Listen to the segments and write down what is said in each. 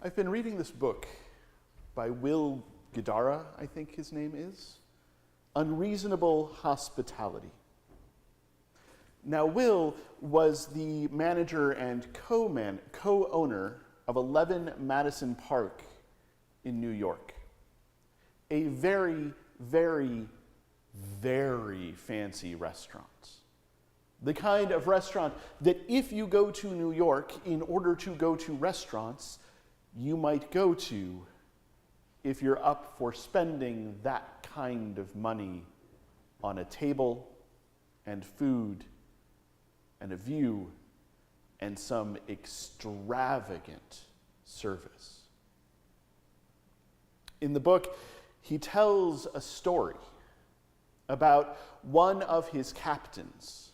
I've been reading this book by Will Guidara, I think his name is, Unreasonable Hospitality. Now, Will was the manager and co-owner of 11 Madison Park in New York. A very, very, very fancy restaurant. The kind of restaurant that if you go to New York in order to go to restaurants, you might go to if you're up for spending that kind of money on a table and food and a view and some extravagant service. In the book, he tells a story about one of his captains,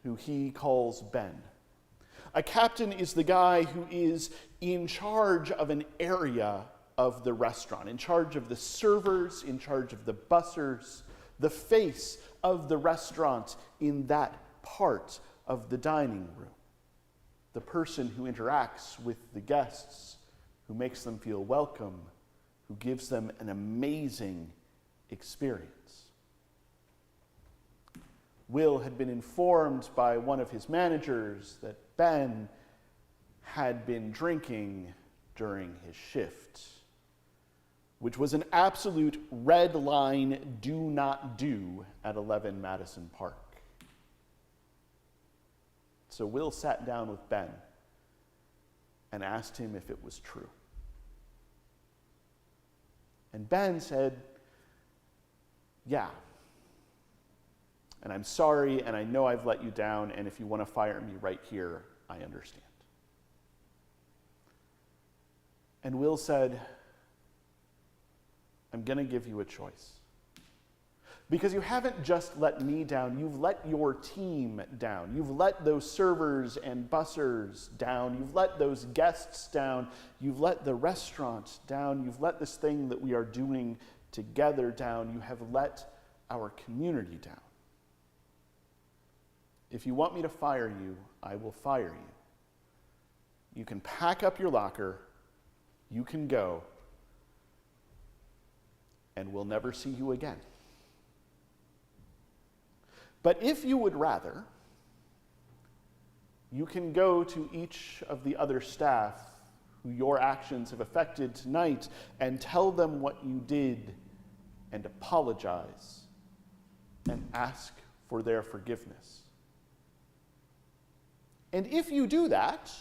who he calls Ben. A captain is the guy who is in charge of an area of the restaurant, in charge of the servers, in charge of the bussers, the face of the restaurant in that part of the dining room. The person who interacts with the guests, who makes them feel welcome, who gives them an amazing experience. Will had been informed by one of his managers that Ben had been drinking during his shift, which was an absolute red line do not do at 11 Madison Park. So Will sat down with Ben and asked him if it was true. And Ben said, "Yeah. And I'm sorry, and I know I've let you down, and if you want to fire me right here, I understand." And Will said, "I'm going to give you a choice. Because you haven't just let me down, you've let your team down. You've let those servers and bussers down. You've let those guests down. You've let the restaurant down. You've let this thing that we are doing together down. You have let our community down. If you want me to fire you, I will fire you. You can pack up your locker, you can go, and we'll never see you again. But if you would rather, you can go to each of the other staff who your actions have affected tonight and tell them what you did and apologize and ask for their forgiveness. And if you do that,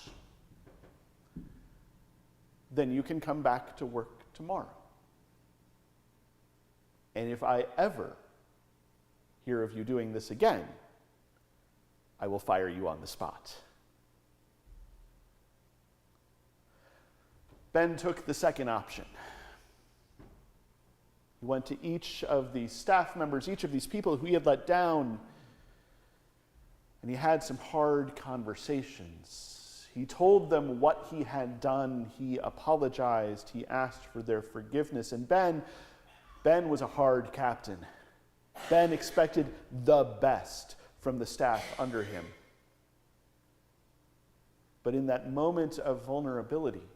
then you can come back to work tomorrow. And if I ever hear of you doing this again, I will fire you on the spot." Ben took the second option. He went to each of these staff members, each of these people who he had let down, and he had some hard conversations. He told them what he had done. He apologized. He asked for their forgiveness. And Ben was a hard captain. Ben expected the best from the staff under him. But in that moment of vulnerability,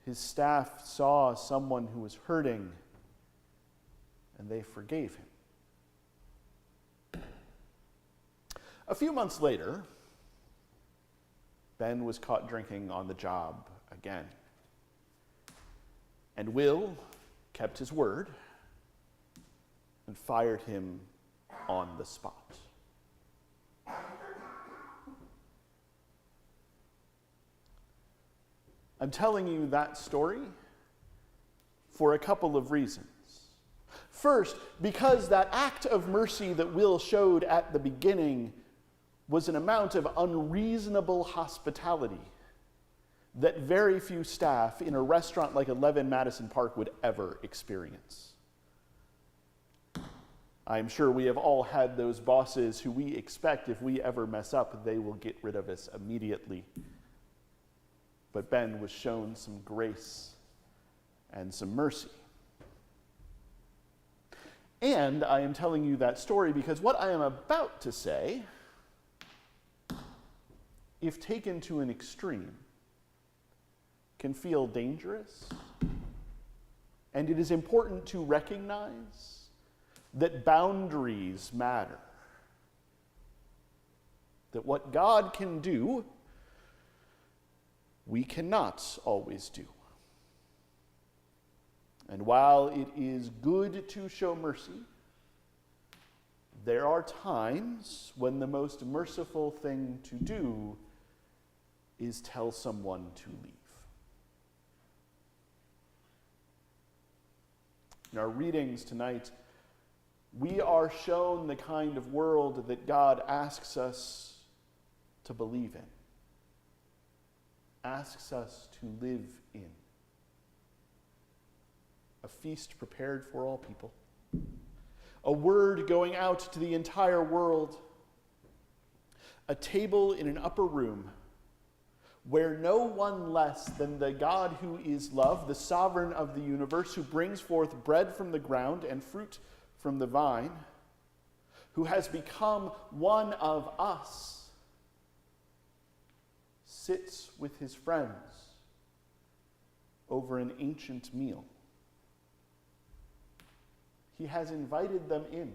his staff saw someone who was hurting, and they forgave him. A few months later, Ben was caught drinking on the job again. And Will kept his word and fired him on the spot. I'm telling you that story for a couple of reasons. First, because that act of mercy that Will showed at the beginning was an amount of unreasonable hospitality that very few staff in a restaurant like 11 Madison Park would ever experience. I'm sure we have all had those bosses who we expect if we ever mess up, they will get rid of us immediately. But Ben was shown some grace and some mercy. And I am telling you that story because what I am about to say, if taken to an extreme, can feel dangerous. And it is important to recognize that boundaries matter. That what God can do, we cannot always do. And while it is good to show mercy, there are times when the most merciful thing to do is tell someone to leave. In our readings tonight, we are shown the kind of world that God asks us to believe in, asks us to live in. A feast prepared for all people. A word going out to the entire world. A table in an upper room where no one less than the God who is love, the sovereign of the universe, who brings forth bread from the ground and fruit from the vine, who has become one of us, sits with his friends over an ancient meal. He has invited them in.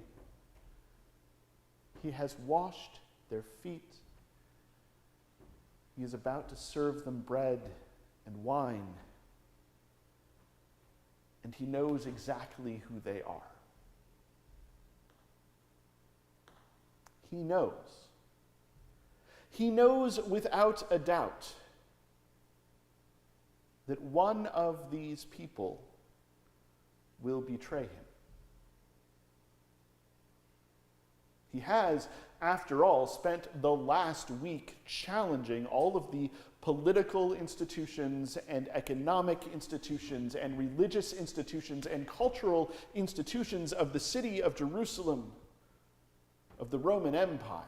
He has washed their feet. He is about to serve them bread and wine. And he knows exactly who they are. He knows. He knows without a doubt that one of these people will betray him. He has, after all, spent the last week challenging all of the political institutions and economic institutions and religious institutions and cultural institutions of the city of Jerusalem, of the Roman Empire.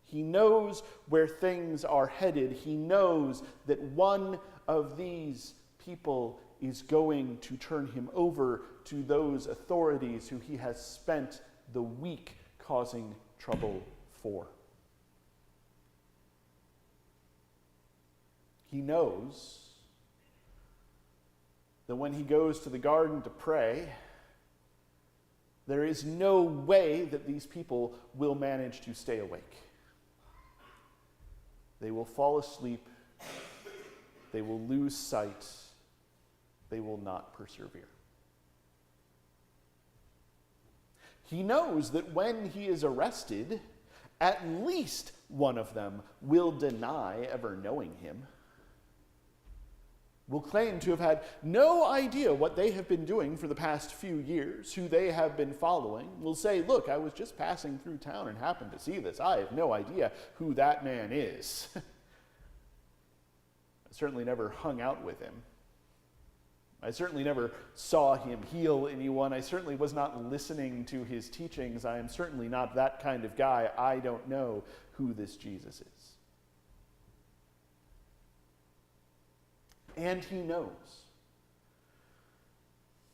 He knows where things are headed. He knows that one of these people is going to turn him over to those authorities who he has spent the week causing trouble for. He knows that when he goes to the garden to pray, there is no way that these people will manage to stay awake. They will fall asleep. They will lose sight. They will not persevere. He knows that when he is arrested, at least one of them will deny ever knowing him, will claim to have had no idea what they have been doing for the past few years, who they have been following, will say, look, I was just passing through town and happened to see this. I have no idea who that man is. I certainly never hung out with him. I certainly never saw him heal anyone. I certainly was not listening to his teachings. I am certainly not that kind of guy. I don't know who this Jesus is. And he knows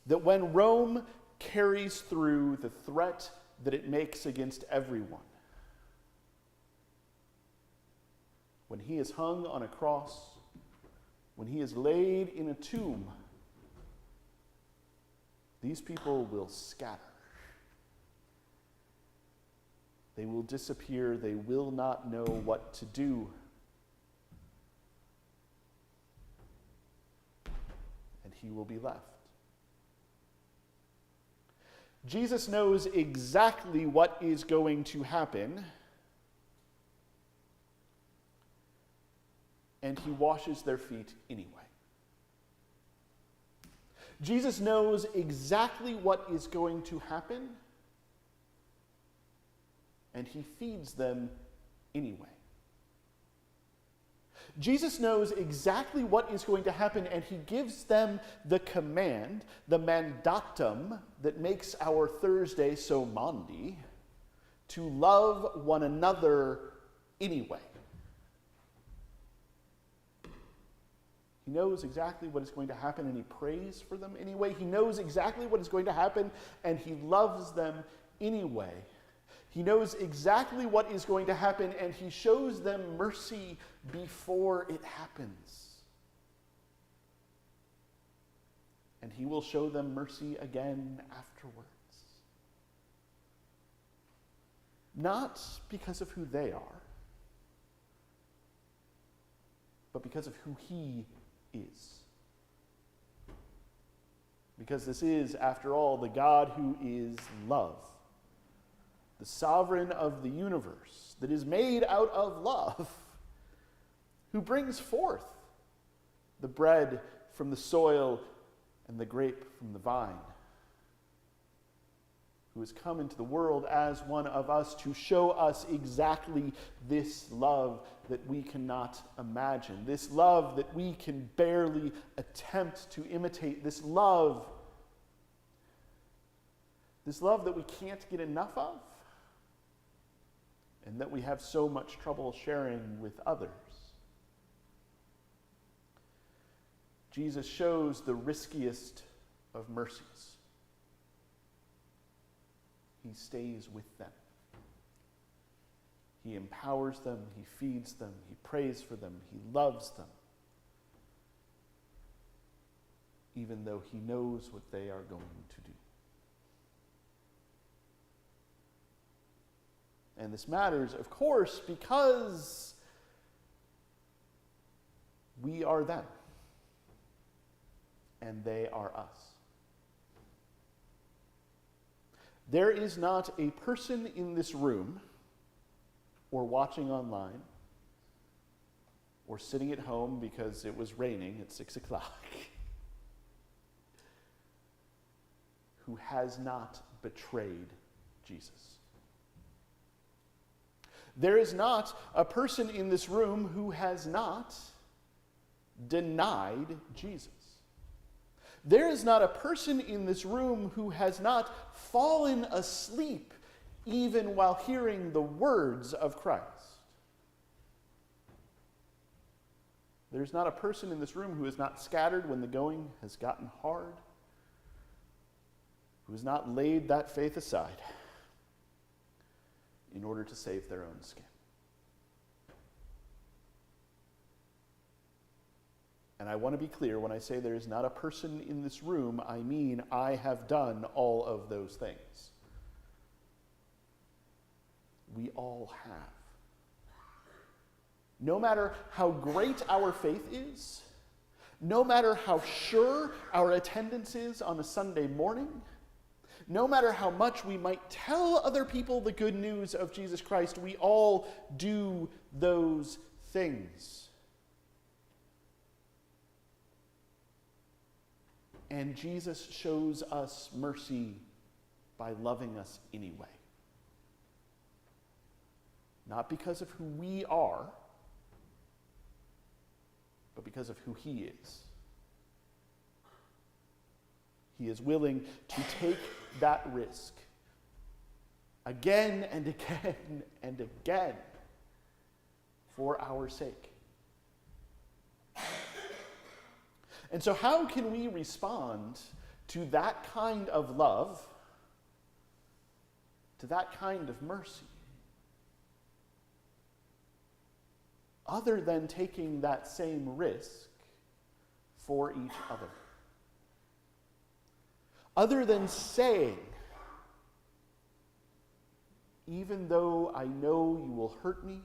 that when Rome carries through the threat that it makes against everyone, when he is hung on a cross, when he is laid in a tomb, these people will scatter. They will disappear. They will not know what to do. And he will be left. Jesus knows exactly what is going to happen, and he washes their feet anyway. Jesus knows exactly what is going to happen, and he feeds them anyway. Jesus knows exactly what is going to happen, and he gives them the command, the mandatum that makes our Thursday so Maundy, to love one another anyway. He knows exactly what is going to happen, and he prays for them anyway. He knows exactly what is going to happen, and he loves them anyway. He knows exactly what is going to happen, and he shows them mercy before it happens. And he will show them mercy again afterwards. Not because of who they are, but because of who he is. Because this is, after all, the God who is love, the sovereign of the universe that is made out of love, who brings forth the bread from the soil and the grape from the vine, who has come into the world as one of us to show us exactly this love that we cannot imagine, this love that we can barely attempt to imitate, this love that we can't get enough of, and that we have so much trouble sharing with others. Jesus shows the riskiest of mercies. He stays with them. He empowers them, he feeds them, he prays for them, he loves them, even though he knows what they are going to do. And this matters, of course, because we are them, and they are us. There is not a person in this room, or watching online, or sitting at home because it was raining at 6 o'clock, who has not betrayed Jesus. There is not a person in this room who has not denied Jesus. There is not a person in this room who has not fallen asleep even while hearing the words of Christ. There's not a person in this room who has not scattered when the going has gotten hard, who has not laid that faith aside in order to save their own skin. And I want to be clear, when I say there is not a person in this room, I mean I have done all of those things. We all have. No matter how great our faith is, no matter how sure our attendance is on a Sunday morning, no matter how much we might tell other people the good news of Jesus Christ, we all do those things. And Jesus shows us mercy by loving us anyway. Not because of who we are, but because of who he is. He is willing to take that risk again and again and again for our sake. And so how can we respond to that kind of love, to that kind of mercy, other than taking that same risk for each other? Other than saying, even though I know you will hurt me,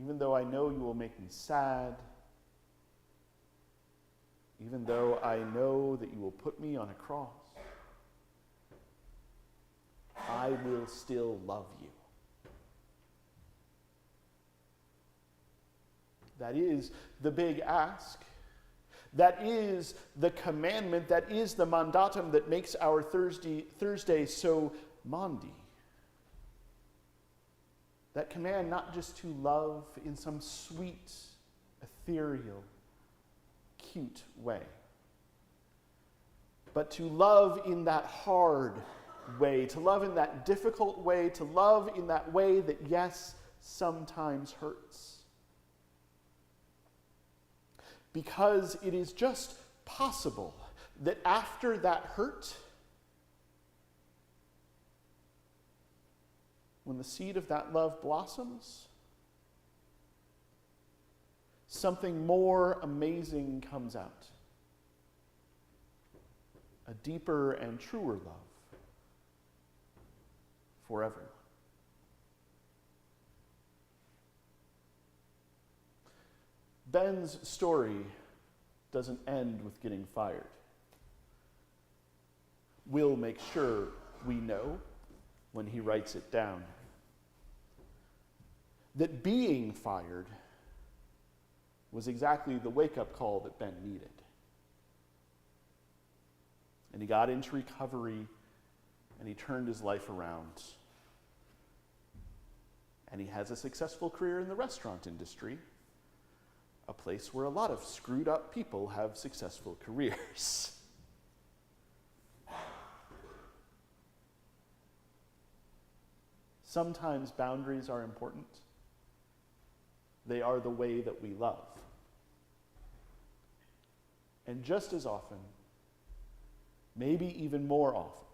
even though I know you will make me sad, even though I know that you will put me on a cross, I will still love you. That is the big ask. That is the commandment. That is the mandatum that makes our Thursday so Maundy. That command not just to love in some sweet, ethereal, cute way, but to love in that hard way, to love in that difficult way, to love in that way that, yes, sometimes hurts. Because it is just possible that after that hurt, when the seed of that love blossoms, something more amazing comes out. A deeper and truer love for everyone. Ben's story doesn't end with getting fired. Will makes sure we know when he writes it down that being fired was exactly the wake-up call that Ben needed. And he got into recovery, and he turned his life around. And he has a successful career in the restaurant industry, a place where a lot of screwed up people have successful careers. Sometimes boundaries are important. They are the way that we love. And just as often, maybe even more often,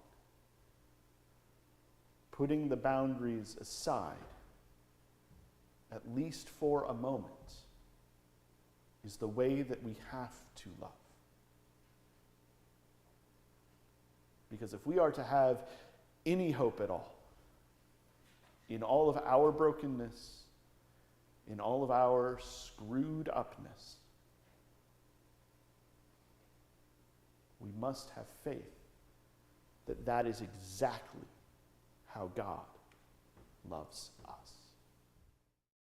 putting the boundaries aside, at least for a moment, is the way that we have to love. Because if we are to have any hope at all, in all of our brokenness, in all of our screwed upness, we must have faith that that is exactly how God loves us.